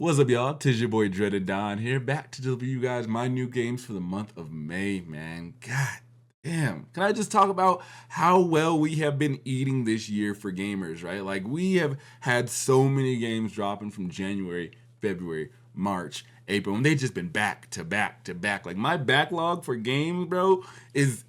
What's up, y'all? Tis your boy Dreaded Don here, back to deliver you guys my new games for the month of May, man. God damn. Can I just talk about how well we have been eating this year for gamers, right? Like, we have had so many games dropping from January, February, March, April, and they've just been back to back to back. Like, my backlog for games, bro, is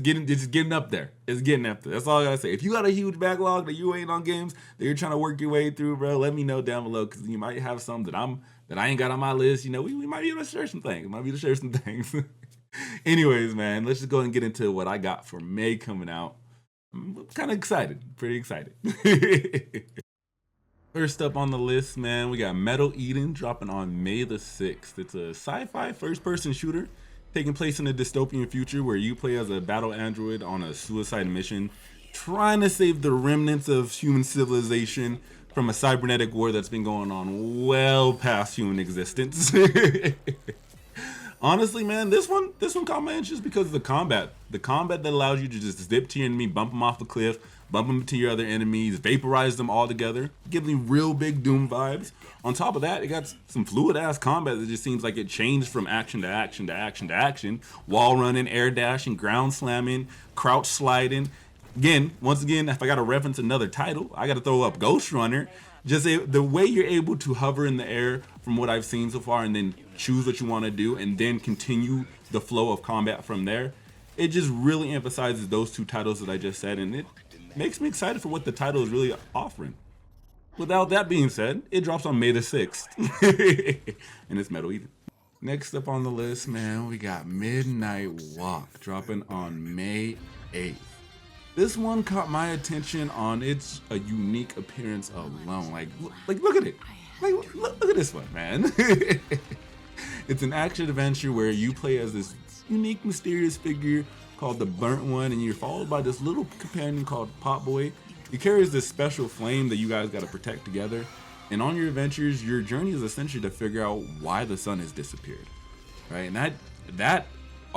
getting up there. It's getting up there. That's all I gotta say. If you got a huge backlog that you waiting on games that you're trying to work your way through, bro, let me know down below, because you might have some that I ain't got on my list. You know, we might be able to share some things. Might be able to share some things. Anyways, man, let's just go and get into what I got for May coming out. I'm kind of excited, pretty excited. First up on the list, man, we got Metal Eden dropping on May the 6th. It's a sci-fi first-person shooter taking place in a dystopian future where you play as a battle android on a suicide mission trying to save the remnants of human civilization from a cybernetic war that's been going on well past human existence. Honestly, man, this one caught my interest because of the combat. The combat that allows you to just zip to your enemy, bump them off a cliff, bump them to your other enemies, vaporize them all together, give me real big Doom vibes. On top of that, it got some fluid ass combat that just seems like it changed from action to action to action to action. Wall running, air dashing, ground slamming, crouch sliding. Once again, if I got to reference another title, I got to throw up Ghost Runner. Just the way you're able to hover in the air from what I've seen so far and then choose what you want to do and then continue the flow of combat from there. It just really emphasizes those two titles that I just said, and it makes me excited for what the title is really offering. Without that being said, it drops on May the 6th. And it's Metal Eden. Next up on the list, man, we got Midnight Walk dropping on May 8th. This one caught my attention on its a unique appearance alone. Like look at it. Like look at this one, man. It's an action adventure where you play as this unique, mysterious figure called the Burnt One, and you're followed by this little companion called Pop Boy. He carries this special flame that you guys got to protect together. And on your adventures, your journey is essentially to figure out why the sun has disappeared, right? And that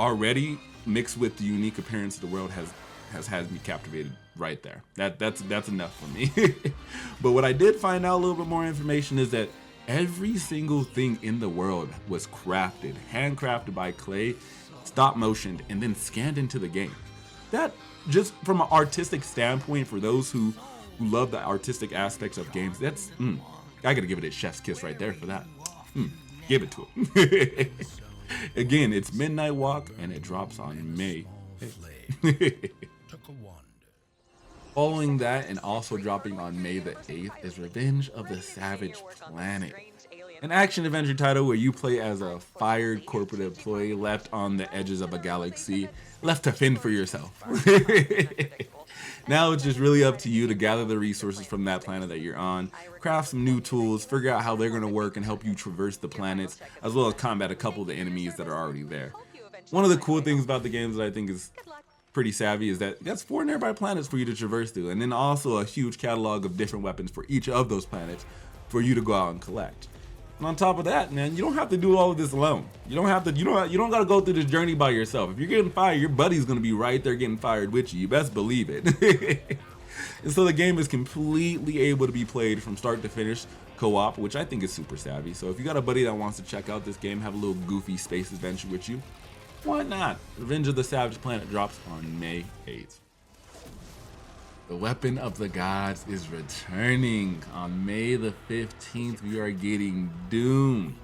already mixed with the unique appearance of the world has had me captivated right there. That's enough for me. But what I did find out a little bit more information is that every single thing in the world was crafted, handcrafted by clay, stop motioned, and then scanned into the game. That, just from an artistic standpoint, for those who love the artistic aspects of games, that's I gotta give it a chef's kiss right there for that. Give it to it. Again, it's Midnight Walk and it drops on May. Following that, and also dropping on May the 8th, is Revenge of the Savage Planet. An action adventure title where you play as a fired corporate employee left on the edges of a galaxy, left to fend for yourself. Now it's just really up to you to gather the resources from that planet that you're on, craft some new tools, figure out how they're going to work and help you traverse the planets, as well as combat a couple of the enemies that are already there. One of the cool things about the games that I think is pretty savvy is that that's 4 nearby planets for you to traverse through, and then also a huge catalog of different weapons for each of those planets for you to go out and collect. And on top of that, man, you don't have to do all of this alone. You don't got to go through this journey by yourself. If you're getting fired, your buddy's going to be right there getting fired with you. You best believe it. And so the game is completely able to be played from start to finish co-op, which I think is super savvy. So if you got a buddy that wants to check out this game, have a little goofy space adventure with you, why not? Revenge of the Savage Planet drops on May 8th. The Weapon of the Gods is returning. On May the 15th, we are getting Doom.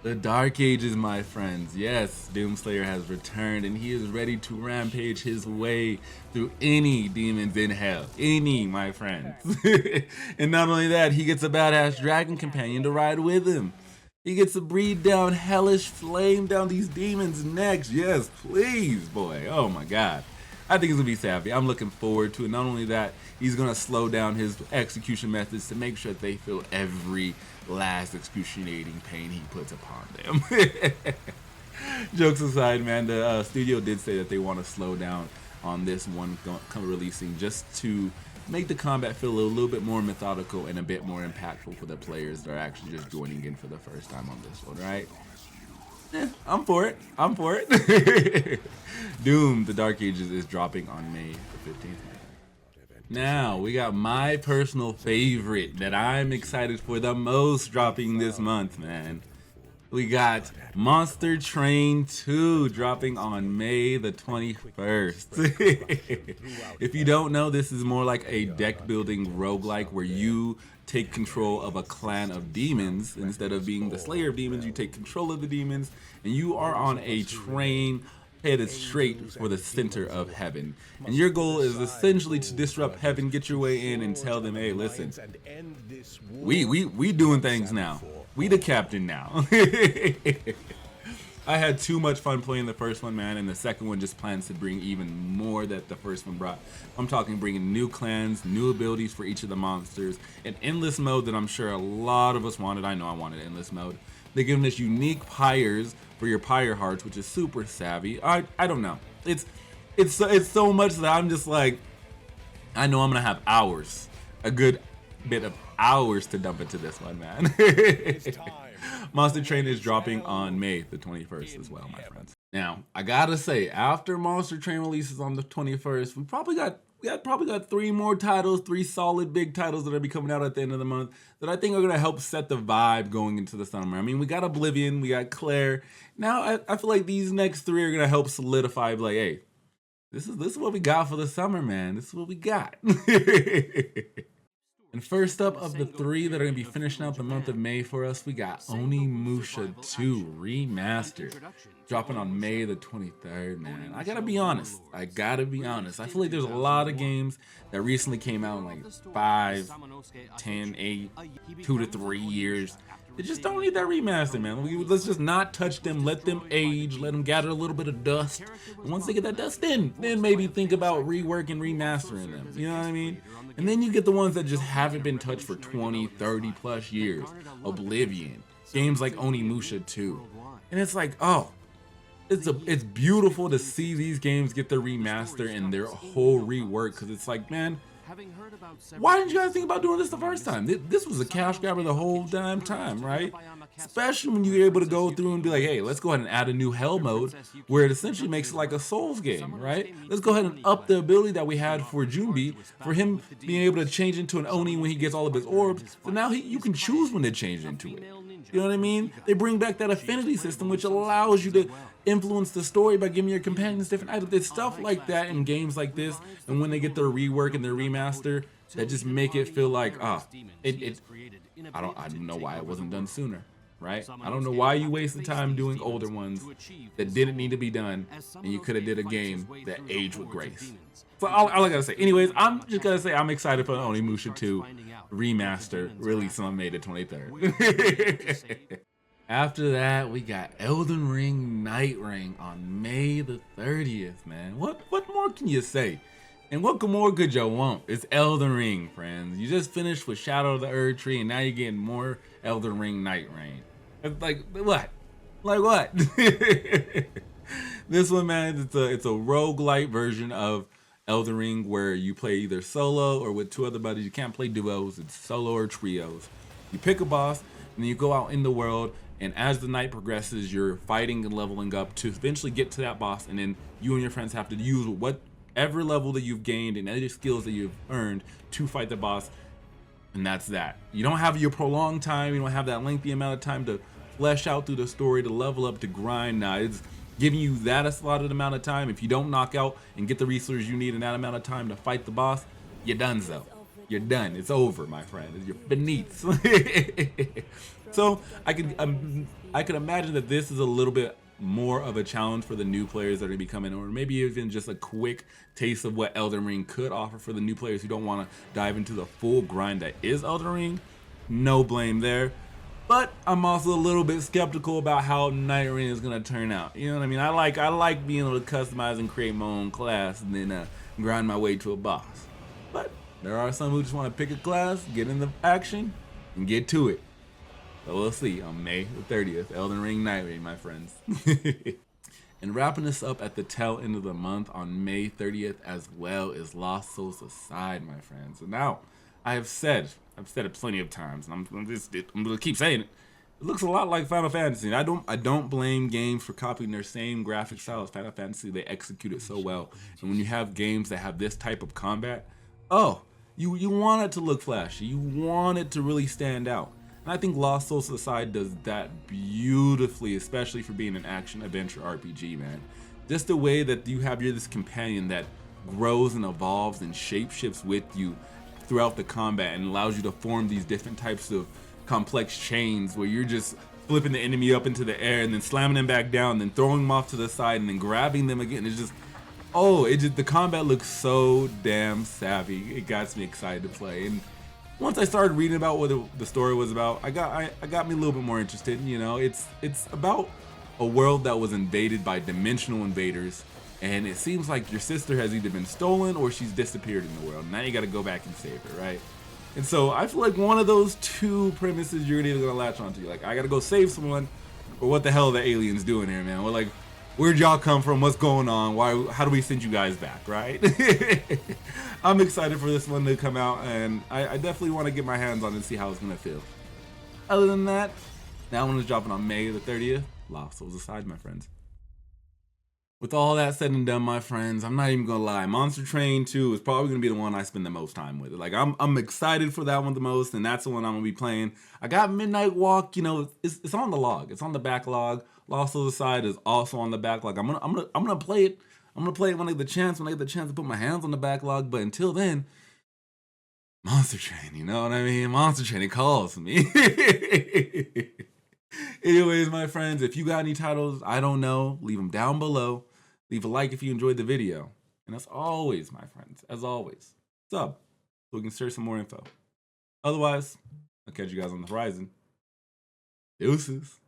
The Dark Ages, my friends. Yes, Doomslayer has returned, and he is ready to rampage his way through any demons in hell. Any, my friends. And not only that, he gets a badass dragon companion to ride with him. He gets to breathe down hellish flame down these demons' necks. Yes, please, boy. Oh my god. I think it's going to be savvy. I'm looking forward to it. Not only that, he's going to slow down his execution methods to make sure that they feel every last excruciating pain he puts upon them. Jokes aside, man, the studio did say that they want to slow down on this one releasing just to make the combat feel a little bit more methodical and a bit more impactful for the players that are actually just joining in for the first time on this one, right? I'm for it. I'm for it. Doom, The Dark Ages is dropping on May the 15th. Now, we got my personal favorite that I'm excited for the most dropping this month, man. We got Monster Train 2 dropping on May the 21st. If you don't know, this is more like a deck building roguelike where you take control of a clan of demons. Instead of being the slayer of demons, you take control of the demons, and you are on a train headed straight for the center of heaven. And your goal is essentially to disrupt heaven, get your way in, and tell them, hey, listen, we doing things now. We the captain now. I had too much fun playing the first one, man, and the second one just plans to bring even more that the first one brought. I'm talking bringing new clans, new abilities for each of the monsters, an endless mode that I'm sure a lot of us wanted. I know I wanted endless mode. They're giving us unique pyres for your pyre hearts, which is super savvy. I don't know. It's so much that I'm just like, I know I'm gonna have hours, a good bit of hours to dump into this one, man. Monster Train is dropping on May the 21st as well, my friends. Now, I gotta say, after Monster Train releases on the 21st, we probably got 3 more titles, 3 solid big titles that are be coming out at the end of the month that I think are gonna help set the vibe going into the summer. I mean, we got Oblivion, we got Claire. Now, I feel like these next 3 are gonna help solidify, like, hey, this is what we got for the summer, man. This is what we got. And first up of the 3 that are going to be finishing out the month of May for us, we got Onimusha 2 Remastered, dropping on May the 23rd, man. I gotta be honest. I feel like there's a lot of games that recently came out in like 5, 10, 8, 2 to 3 years. They just don't need that remaster, man. Let's just not touch them, let them age, let them gather a little bit of dust. And once they get that dust in, then maybe think about reworking, remastering them. You know what I mean? And then you get the ones that just haven't been touched for 20, 30 plus years. Oblivion, games like Onimusha 2. And it's like, oh, it's beautiful to see these games get their remaster and their whole rework, because it's like, man, why didn't you guys think about doing this the first time? This was a cash grabber the whole damn time, right? Especially when you're able to go through and be like, hey, let's go ahead and add a new hell mode where it essentially makes it like a Souls game, right? Let's go ahead and up the ability that we had for Junbi, for him being able to change into an Oni when he gets all of his orbs. So now you can choose when to change into it. You know what I mean? They bring back that affinity system, which allows you to influence the story by giving your companions different items. It's stuff like that in games like this, and when they get their rework and their remaster, that just make it feel like, I don't know why it wasn't done sooner, right? I don't know why you wasted time doing older ones that didn't need to be done, and you could have did a game that aged with grace. So all I gotta say, anyways, I'm just gonna say I'm excited for Onimusha 2 remaster releasing on May the 23rd. After that, we got Elden Ring Night Ring on May the 30th, man. What more can you say? And what more could you want? It's Elden Ring, friends. You just finished with Shadow of the Erd Tree, and now you're getting more Elden Ring Night Ring. It's like, what? Like what? This one, man, it's a roguelite version of Elden Ring where you play either solo or with 2 other buddies. You can't play duos, it's solo or trios. You pick a boss, and then you go out in the world, and as the night progresses, you're fighting and leveling up to eventually get to that boss, and then you and your friends have to use whatever level that you've gained and any skills that you've earned to fight the boss, and that's that. You don't have your prolonged time, you don't have that lengthy amount of time to flesh out through the story, to level up, to grind. Now, it's giving you that allotted amount of time. If you don't knock out and get the resources you need in that amount of time to fight the boss, you're donezo. You're done. It's over, my friend. You're beneath. So I could imagine that this is a little bit more of a challenge for the new players that are becoming, or maybe even just a quick taste of what Elden Ring could offer for the new players who don't want to dive into the full grind that is Elden Ring. No blame there. But I'm also a little bit skeptical about how Night Ring is gonna turn out. You know what I mean? I like being able to customize and create my own class and then grind my way to a boss. But there are some who just want to pick a class, get in the action, and get to it. So we'll see on May the 30th, Elden Ring Night Ring, my friends. And wrapping this up at the tail end of the month on May 30th as well is Lost Souls Aside, my friends. And now, I've said it plenty of times, and I'm gonna keep saying it. It looks a lot like Final Fantasy. And I don't blame games for copying their same graphic style as Final Fantasy. They execute it so well. And when you have games that have this type of combat, Oh, you want it to look flashy. You want it to really stand out. And I think Lost Souls Aside does that beautifully, especially for being an action adventure RPG, man. Just the way that you have this companion that grows and evolves and shapeshifts with you throughout the combat and allows you to form these different types of complex chains where you're just flipping the enemy up into the air and then slamming them back down, then throwing them off to the side and then grabbing them again. It's just, oh, the combat looks so damn savvy. It got me excited to play. And once I started reading about what the story was about, I got me a little bit more interested. You know, it's about a world that was invaded by dimensional invaders, and it seems like your sister has either been stolen or she's disappeared in the world. Now you got to go back and save her, right? And so I feel like one of those two premises you're either gonna latch onto. Like, I gotta go save someone, or what the hell are the aliens doing here, man? We're like, where'd y'all come from? What's going on? Why? How do we send you guys back, right? I'm excited for this one to come out, and I definitely want to get my hands on it and see how it's gonna feel. Other than that, that one is dropping on May the 30th. Lost Souls Aside, my friends. With all that said and done, my friends, I'm not even gonna lie. Monster Train 2 is probably gonna be the one I spend the most time with. Like, I'm excited for that one the most, and that's the one I'm gonna be playing. I got Midnight Walk, you know, it's on the log, it's on the backlog. Lost Souls Aside is also on the backlog. I'm gonna play it. I'm gonna play it when I get the chance to put my hands on the backlog. But until then, Monster Train, you know what I mean? Monster Train, it calls me. Anyways, my friends, if you got any titles I don't know, leave them down below. Leave a like if you enjoyed the video. And as always, my friends, as always, sub so we can share some more info. Otherwise, I'll catch you guys on the horizon. Deuces.